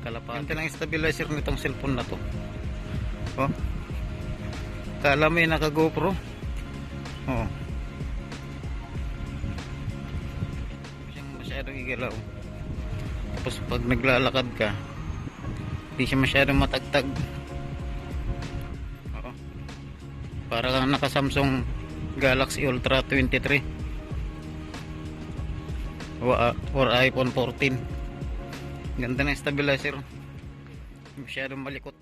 kalapati. Ganito lang yung stabilizer nitong cellphone na to. Oh. Kala mo yung naka GoPro. Oh. Siyang masyadong igalaw. Tapos pag naglalakad ka, hindi siya masyadong matagtag. Oo. Para kang naka Samsung Galaxy Ultra 23 or iPhone 14. Ganda ng stabilizer, masyadong malikot.